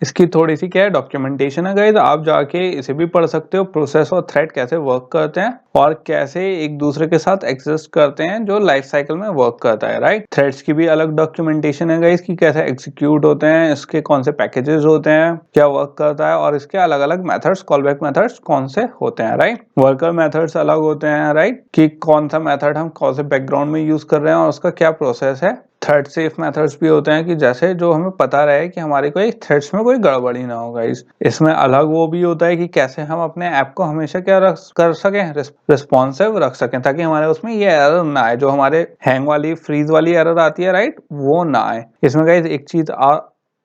इसकी थोड़ी सी क्या है डॉक्यूमेंटेशन है गाइस, आप जाके इसे भी पढ़ सकते हो, प्रोसेस और थ्रेड कैसे वर्क करते हैं और कैसे एक दूसरे के साथ एग्जिस्ट करते हैं जो लाइफ साइकिल में वर्क करता है, राइट। थ्रेड्स की भी अलग डॉक्यूमेंटेशन है गाइस कि कैसे एग्जीक्यूट होते हैं, इसके कौन से पैकेजेस होते हैं, क्या वर्क करता है और इसके अलग अलग मेथड्स, कॉलबैक मेथड्स कौन से होते हैं, राइट। वर्कर मेथड्स अलग होते हैं, राइट, कि कौन सा मेथड हम कौन से बैकग्राउंड में यूज कर रहे हैं और उसका क्या प्रोसेस है। थ्रेड सेफ मेथड्स भी होते हैं कि जैसे जो हमें पता रहे कि हमारे कोई थ्रेड्स में कोई गड़बड़ी ना हो गाइस। इसमें अलग वो भी होता है कि कैसे हम अपने ऐप को हमेशा क्या कर सकें, रिस्पॉन्सिव रख सकें, ताकि हमारे उसमें ये एरर ना आए, जो हमारे हैंग वाली फ्रीज वाली एरर आती है, राइट, वो ना आए। इसमें गाइस एक चीज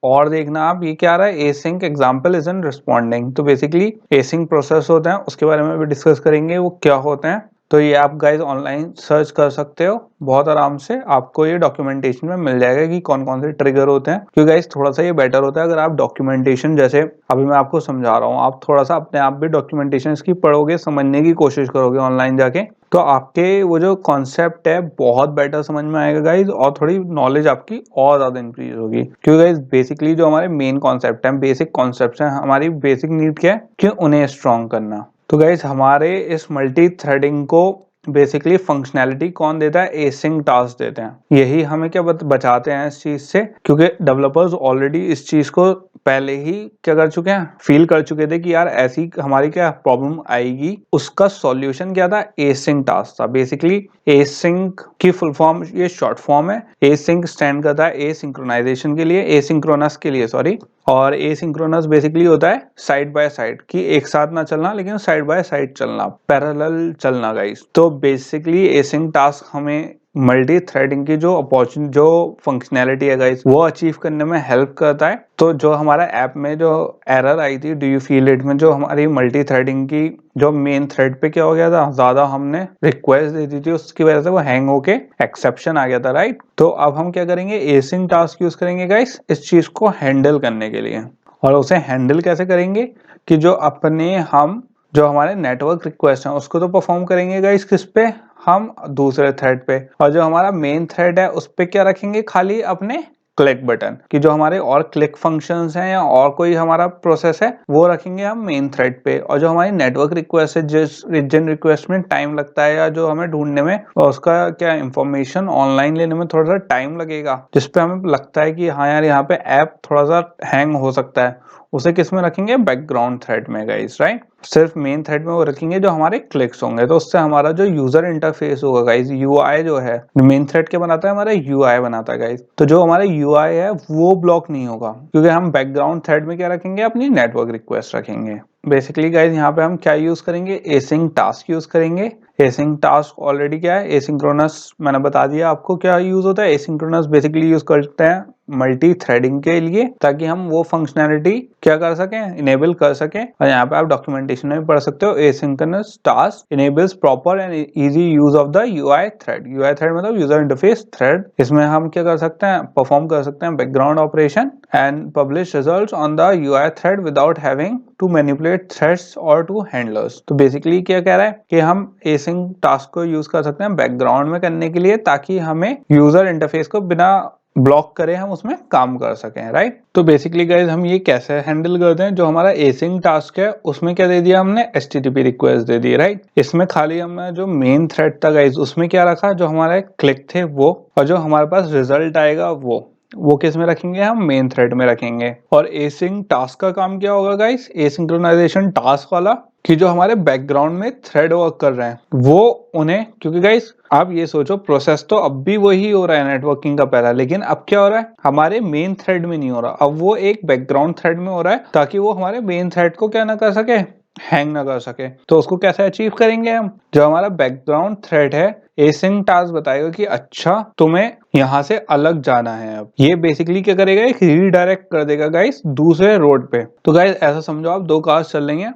और देखना आप, ये क्या आ रहा है, async example is in responding. तो बेसिकली एसिंक प्रोसेस होते हैं, उसके बारे में भी डिस्कस करेंगे वो क्या होते हैं। तो ये आप गाइज ऑनलाइन सर्च कर सकते हो बहुत आराम से, आपको ये डॉक्यूमेंटेशन में मिल जाएगा कि कौन कौन से ट्रिगर होते हैं। क्योंकि गाइज थोड़ा सा ये बेटर होता है अगर आप डॉक्यूमेंटेशन, जैसे अभी मैं आपको समझा रहा हूँ, आप थोड़ा सा अपने आप भी डॉक्यूमेंटेशन इसकी पढ़ोगे, समझने की कोशिश करोगे ऑनलाइन जाके, तो आपके वो जो कॉन्सेप्ट है बहुत बेटर समझ में आएगा गाइज, और थोड़ी नॉलेज आपकी और ज्यादा इंक्रीज होगी। क्योंकि गाइज बेसिकली जो हमारे मेन कॉन्सेप्ट है, बेसिक कॉन्सेप्ट है, हमारी बेसिक नीड क्या है कि उन्हें स्ट्रॉन्ग करना। तो गाइज हमारे इस मल्टी थ्रेडिंग को बेसिकली फंक्शनैलिटी कौन देता है, एसिंक टास्क देते हैं। यही हमें क्या बचाते हैं इस चीज से, क्योंकि डेवलपर्स ऑलरेडी इस चीज को पहले ही क्या कर चुके हैं, फील कर चुके थे कि यार ऐसी हमारी क्या प्रॉब्लम आएगी। उसका सॉल्यूशन क्या था, एसिंक टास्क था। बेसिकली एसिंक की फुल फॉर्म, ये शॉर्ट फॉर्म है। एसिंक स्टैंड करता है एसिंक्रोनाइजेशन के लिए, एसिंक्रोनस के लिए सॉरी। और एसिंक्रोनस बेसिकली होता है साइड बाय साइड, कि एक साथ ना चलना लेकिन साइड बाय साइड चलना, पैरेलल चलना गाइस। तो बेसिकली एसिंक टास्क हमें मल्टी थ्रेडिंग की जो अपॉर्चुनिटी, जो फंक्शनैलिटी है गाइस, वो अचीव करने में हेल्प करता है। तो जो हमारा ऐप में जो एरर आई थी डू यू फील इट में, जो हमारी मल्टी थ्रेडिंग की जो मेन थ्रेड पे क्या हो गया था, ज्यादा हमने रिक्वेस्ट दे दी थी, उसकी वजह से वो हैंग होके एक्सेप्शन आ गया था, राइट। तो अब हम क्या करेंगे, एसिंक टास्क यूज करेंगे गाइस इस चीज को हैंडल करने के लिए। और उसे हैंडल कैसे करेंगे कि जो अपने हम जो हमारे नेटवर्क रिक्वेस्ट हैं उसको तो परफॉर्म करेंगे गाइस किस पे, हम दूसरे थ्रेड पे, और जो हमारा मेन थ्रेड है उस पे क्या रखेंगे, खाली अपने क्लिक बटन, कि जो हमारे और क्लिक फंक्शंस हैं या और कोई हमारा प्रोसेस है वो रखेंगे हम मेन थ्रेड पे। और जो हमारी नेटवर्क रिक्वेस्ट है, जिन रिक्वेस्ट में टाइम लगता है या जो हमें ढूंढने में और उसका क्या इंफॉर्मेशन ऑनलाइन लेने में थोड़ा सा टाइम लगेगा, जिसपे हमें लगता है कि हाँ यार यहाँ पे ऐप थोड़ा सा हैंग हो सकता है, उसे किस में रखेंगे, बैकग्राउंड थ्रेड में गाइस, राइट। सिर्फ मेन थ्रेड में वो रखेंगे जो हमारे क्लिक्स होंगे। तो उससे हमारा जो यूजर इंटरफेस होगा गाइस, यूआई जो है, मेन थ्रेड क्या बनाता है, हमारा यूआई बनाता है गाइस। तो जो हमारा यूआई है वो ब्लॉक नहीं होगा, क्योंकि हम बैकग्राउंड थ्रेड में क्या रखेंगे, अपनी नेटवर्क रिक्वेस्ट रखेंगे। बेसिकली गाइस यहाँ पे हम क्या यूज करेंगे, एसिंक टास्क यूज करेंगे। एसिंक टास्क ऑलरेडी क्या है, एसिंक्रोनस मैंने बता दिया आपको क्या यूज होता है। एसिंक्रोनस बेसिकली यूज करते हैं मल्टी थ्रेडिंग के लिए, ताकि हम वो फंक्शनैलिटी क्या कर सकें, इनेबल कर सकें। और यहाँ पे आप डॉक्यूमेंटेशन में भी पढ़ सकते हो, asynchronous task enables proper and easy use of the UI thread. UI thread मतलब यूजर इंटरफेस थ्रेड। इसमें हम क्या कर सकते हैं, परफॉर्म कर सकते हैं background operation and publish results on the UI thread without having to manipulate threads और टू हैंडलर्स। तो बेसिकली क्या कह रहा है कि हम एसिंक टास्क को यूज कर सकते हैं बैकग्राउंड में करने के लिए, ताकि हमें यूजर इंटरफेस को बिना ब्लॉक करे हम उसमें काम कर सकें, राइट। तो बेसिकली गाइज हम ये कैसे हैंडल करते हैं, जो हमारा एसिंक टास्क है उसमें क्या दे दिया हमने, एचटीटीपी रिक्वेस्ट दे दी, राइट। इसमें खाली हमने जो मेन थ्रेड था गाइज उसमें क्या रखा, जो हमारे क्लिक थे वो, और जो हमारे पास रिजल्ट आएगा वो किस में रखेंगे, हम मेन थ्रेड में रखेंगे। और एसिंक टास्क का काम क्या होगा गाइस, एसिंक्रोनाइजेशन टास्क वाला, कि जो हमारे बैकग्राउंड में थ्रेड वर्क कर रहे हैं वो उन्हें, क्योंकि गाइस आप ये सोचो प्रोसेस तो अब भी वही हो रहा है नेटवर्किंग का पहला, लेकिन अब क्या हो रहा है, हमारे मेन थ्रेड में नहीं हो रहा, अब वो एक बैकग्राउंड थ्रेड में हो रहा है, ताकि वो हमारे मेन थ्रेड को क्या ना कर सके, हैंग ना कर सके। तो उसको कैसे अचीव करेंगे हम, जो हमारा बैकग्राउंड थ्रेड है, एसिंक टास्क बताएगा कि अच्छा तुम्हें यहाँ से अलग जाना है। अब ये बेसिकली क्या करेगा, एक रीडायरेक्ट कर देगा गाइस दूसरे रोड पे। तो गाइस ऐसा समझो आप दो कार्स चल रही हैं,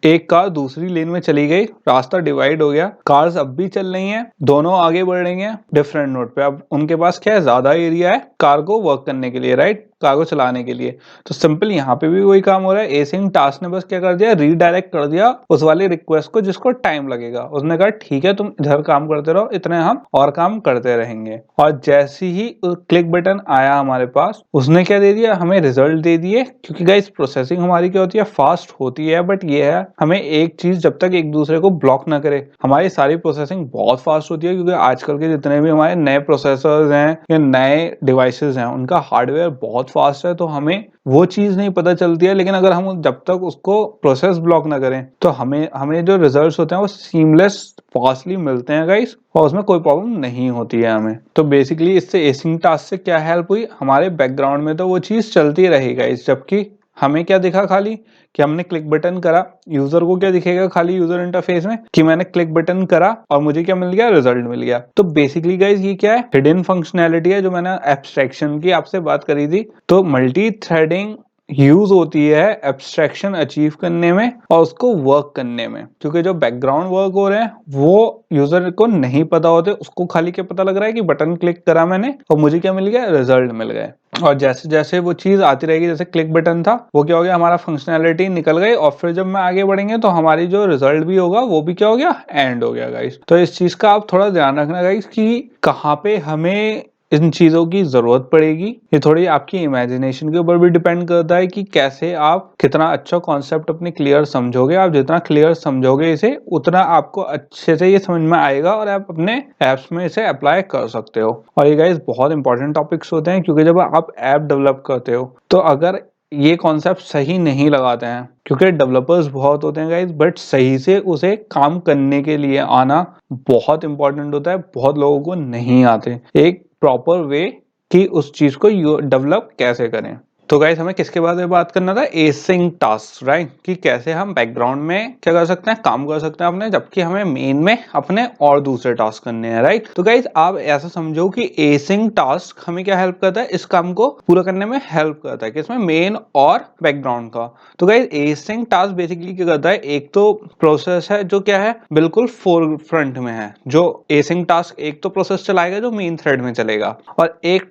एक कार दूसरी लेन में चली गई, रास्ता डिवाइड हो गया, कार्स अब भी चल रही हैं, दोनों आगे बढ़ रही हैं डिफरेंट रोड पे। अब उनके पास क्या है, ज्यादा एरिया है कार को वर्क करने के लिए, राइट। कार को चलाने के लिए। तो सिंपल यहाँ पे भी वही काम हो रहा है, एसिंग टास्क ने बस क्या कर दिया, रीडायरेक्ट कर दिया उस वाली रिक्वेस्ट को जिसको टाइम लगेगा। उसने कहा ठीक है तुम इधर काम करते रहो, इतने हम और काम करते रहेंगे। और जैसे ही क्लिक बटन आया हमारे पास, उसने क्या दे दिया, हमें रिजल्ट दे दिए। क्योंकि गाइस प्रोसेसिंग हमारी क्या होती है, फास्ट होती है, बट ये है हमें एक चीज जब तक एक दूसरे को ब्लॉक ना करे, हमारी सारी प्रोसेसिंग बहुत फास्ट होती है। क्योंकि आजकल के जितने भी हमारे नए प्रोसेसर्स हैं या नए डिवाइसेस हैं, उनका हार्डवेयर बहुत फास्ट है, तो हमें वो चीज नहीं पता चलती है। लेकिन अगर हम जब तक उसको प्रोसेस ब्लॉक ना करें, तो हमें हमें जो रिजल्ट्स होते हैं वो सीमलेस फास्टली मिलते हैं गाइस, और उसमें कोई प्रॉब्लम नहीं होती है हमें। तो बेसिकली इससे एसिंग टास्क से क्या हेल्प हुई, हमारे बैकग्राउंड में तो वो चीज चलती रहेगा इस, जबकि हमें क्या दिखा खाली कि हमने क्लिक बटन करा। यूजर को क्या दिखेगा खाली यूजर इंटरफेस में कि मैंने क्लिक बटन करा और मुझे क्या मिल गया, रिजल्ट मिल गया। तो बेसिकली गाइस ये क्या है, हिडन फंक्शनैलिटी है जो मैंने एब्स्ट्रैक्शन की आपसे बात करी थी। तो मल्टी थ्रेडिंग यूज होती है एब्स्ट्रैक्शन अचीव करने में और उसको वर्क करने में। क्योंकि जो बैकग्राउंड वर्क हो रहे हैं वो यूजर को नहीं पता होते, उसको खाली क्या पता लग रहा है कि बटन क्लिक करा मैंने और मुझे क्या मिल गया, रिजल्ट मिल गए। और जैसे जैसे वो चीज आती रहेगी, जैसे क्लिक बटन था वो क्या हो गया, हमारा फंक्शनैलिटी निकल गई, और फिर जब मैं आगे बढ़ेंगे तो हमारी जो रिजल्ट भी होगा वो भी क्या हो गया, एंड हो गया गाइस। तो इस चीज का आप थोड़ा ध्यान रखना गाइस कि कहाँ पे हमें इन चीजों की जरूरत पड़ेगी। ये थोड़ी आपकी इमेजिनेशन के ऊपर भी डिपेंड करता है कि कैसे आप कितना अच्छा कॉन्सेप्ट अपने क्लियर समझोगे। आप जितना क्लियर समझोगे इसे, उतना आपको अच्छे से ये समझ में आएगा और आप अपने एप्स में इसे अप्लाई कर सकते हो। और ये गाइस बहुत इंपॉर्टेंट टॉपिक्स होते हैं, क्योंकि जब आप ऐप डेवलप करते हो तो अगर ये कॉन्सेप्ट सही नहीं लगाते हैं, क्योंकि डेवलपर्स बहुत होते हैं गाइस, बट सही से उसे काम करने के लिए आना बहुत इंपॉर्टेंट होता है। बहुत लोगों को नहीं आते एक प्रॉपर वे कि उस चीज को डेवलप कैसे करें। तो गाइस हमें किसके बारे में बात करना था, एसिंग टास्क, राइट, कि कैसे हम बैकग्राउंड में क्या कर सकते हैं, काम कर सकते हैं अपने, जबकि हमें मेन में अपने और दूसरे टास्क करने हैं, राइट। तो गाइस आप ऐसा समझो कि एसिंग टास्क हमें क्या हेल्प करता है, इस काम को पूरा करने में हेल्प करता है, किसमें, मेन और बैकग्राउंड का। तो गाइस एसिंग टास्क बेसिकली क्या करता है, एक तो प्रोसेस है जो क्या है, बिल्कुल फोर फ्रंट में है। जो एसिंग टास्क एक तो प्रोसेस चलाएगा जो मेन थ्रेड में चलेगा, और एक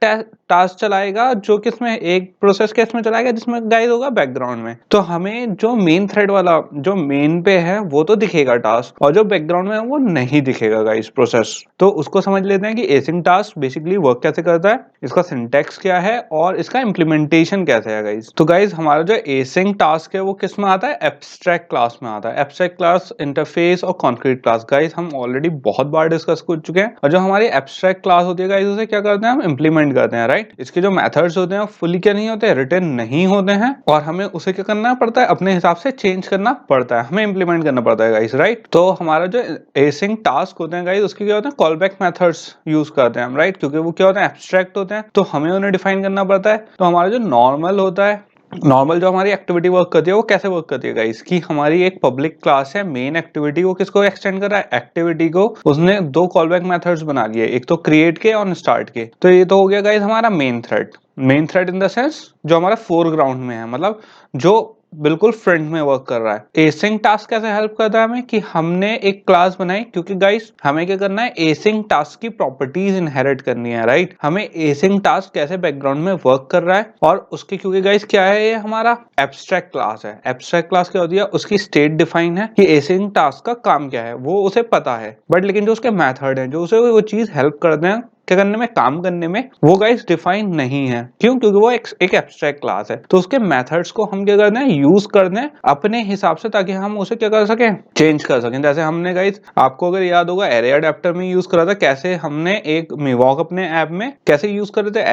टास्क चलाएगा जो किसमें, एक प्रोसेस केस में चलाएगा जिसमें गाइड होगा बैकग्राउंड में। तो हमें जो मेन थ्रेड वाला जो मेन पे है वो तो दिखेगा टास्क, और जो बैकग्राउंड में है वो नहीं दिखेगा गाइस प्रोसेस। तो उसको समझ लेते हैं कि एसिंग टास्क बेसिकली वर्क कैसे करता है, इसका सिंटैक्स क्या है और इसका इम्प्लीमेंटेशन कैसे है गाइस। तो गाइस हमारा जो एसिंग टास्क है वो किस में आता है, एब्स्ट्रैक्ट क्लास में आता है। एब्स्ट्रैक्ट क्लास, इंटरफेस और कॉन्क्रीट क्लास गाइस हम ऑलरेडी बहुत बार डिस्कस कर चुके हैं। और जो हमारी एब्स्ट्रैक्ट क्लास होती है गाइस, उसे क्या करते हैं, हम इंप्लीमेंट करते हैं, राइट। इसके जो मेथड्स होते हैं फुली क्या नहीं होते, रिटन नहीं होते हैं, और हमें उसे क्या करना पड़ता है, अपने हिसाब से चेंज करना पड़ता है, हमें इंप्लीमेंट करना पड़ता है गाइस, राइट। तो हमारा जो एसिंग टास्क होते हैं गाइस, उसके क्या होते हैं, कॉल बैक मेथड्स यूज करते हैं हम, राइट, क्योंकि वो क्या होते हैं, एब्स्ट्रैक्ट होते हैं, तो हमें उन्हें डिफाइन करना पड़ता है। तो हमारा जो नॉर्मल होता है, नॉर्मल जो हमारी एक्टिविटी वर्क करती है वो कैसे वर्क करती है गाइस, कि हमारी एक पब्लिक क्लास है मेन एक्टिविटी, वो किसको एक्सटेंड कर रहा है, एक्टिविटी को। उसने दो कॉलबैक मेथड्स बना लिए, एक तो क्रिएट के और स्टार्ट के। तो ये तो हो गया गाइस हमारा main thread. Main thread in the sense जो हमारा फोरग्राउंड में है, मतलब जो बिल्कुल फ्रंट में वर्क कर रहा है। एसिंग टास्क कैसे हेल्प करता है हमें, कि हमने एक क्लास बनाई, क्योंकि गाइस हमें क्या करना है, एसिंग टास्क की प्रॉपर्टीज इनहेरिट करनी है, राइट। हमें एसिंग टास्क कैसे बैकग्राउंड में वर्क कर रहा है, और उसके क्योंकि गाइस क्या है, ये हमारा एब्स्ट्रैक्ट क्लास है। एब्स्ट्रैक्ट क्लास क्या होती है, उसकी स्टेट डिफाइन है कि एसिंग टास्क का काम क्या है, वो उसे पता है, बट लेकिन जो उसके मेथड है जो उसे वो चीज हेल्प करते हैं क्या करने में, काम करने में, वो गाइस डिफाइन नहीं है। क्यों, क्योंकि वो एक एब्स्ट्रैक्ट क्लास है। तो उसके मेथड्स को हम क्या करते हैं, यूज करते हैं अपने हिसाब से, ताकि हम उसे क्या कर सकें, चेंज कर सकें। जैसे हमने गाइस, आपको अगर याद होगा, एरे अडेप्टर में यूज करा था, कैसे हमने एक मिवॉक अपने ऐप में कैसे यूज कर रहे थे,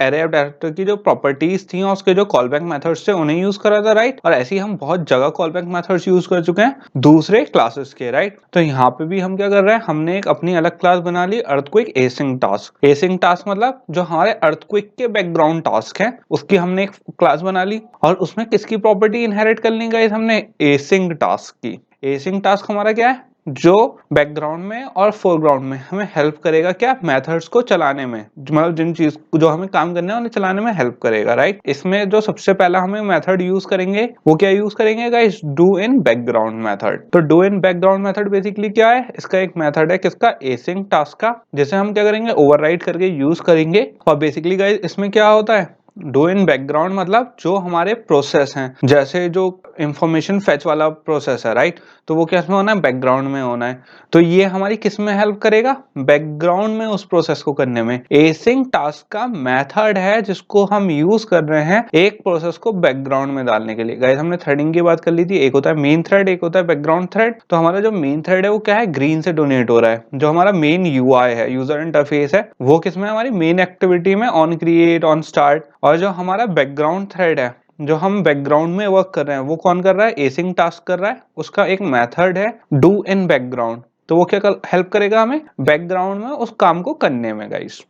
एरे अडेप्टर की जो प्रॉपर्टीज थी और उसके जो कॉलबैक मेथड्स थे उन्हें यूज करा था, राइट। और ऐसे ही हम बहुत जगह कॉलबैक मेथड्स यूज कर चुके हैं दूसरे क्लासेस के, राइट। तो यहाँ पे भी हम क्या कर रहे हैं, हमने एक अपनी अलग क्लास बना ली, अर्थक्वेक एसिंग टास्क। एसिंग टास्क मतलब जो हमारे अर्थक्वेक के बैकग्राउंड टास्क है उसकी हमने एक क्लास बना ली, और उसमें किसकी प्रॉपर्टी इनहेरिट कर ली गाइस, हमने एसिंग टास्क की। एसिंग टास्क हमारा क्या है, जो बैकग्राउंड में और फोरग्राउंड में हमें हेल्प करेगा, क्या, मेथड्स को चलाने में, मतलब जिन चीज जो हमें काम करने हैं उन्हें चलाने में हेल्प करेगा, राइट। इसमें जो सबसे पहला हमें मेथड यूज करेंगे वो क्या यूज करेंगे guys, do in background method. तो do in background method basically क्या है, इसका एक मेथड है किसका, एसिंग टास्क का, जिसे हम क्या करेंगे, ओवरराइड करके यूज करेंगे। और बेसिकली गाइस इसमें क्या होता है, डू इन बैकग्राउंड मतलब जो हमारे प्रोसेस हैं, जैसे जो इंफॉर्मेशन फेच वाला प्रोसेस है, राइट, तो वो किस में होना है, बैकग्राउंड में होना है। तो ये हमारी किस में हेल्प करेगा, बैकग्राउंड में उस प्रोसेस को करने में। एसिंग टास्क का मेथड है जिसको हम यूज कर रहे हैं एक प्रोसेस को बैकग्राउंड में डालने के लिए। गाइस हमने थ्रेडिंग की बात कर ली थी, एक होता है मेन थ्रेड, एक होता है बैकग्राउंड थ्रेड। तो हमारा जो मेन थ्रेड है वो क्या है, ग्रीन से डोनेट हो रहा है। जो हमारा मेन यूआई है, यूजर इंटरफेस है, वो किसमें, हमारी मेन एक्टिविटी में, ऑन क्रिएट, ऑन स्टार्ट। और जो हमारा बैकग्राउंड थ्रेड है, जो हम बैकग्राउंड में वर्क कर रहे हैं, वो कौन कर रहा है, एसिंग टास्क कर रहा है। उसका एक मेथड है डू इन बैकग्राउंड। तो वो क्या हेल्प करेगा हमें बैकग्राउंड में उस काम को करने में गाइस।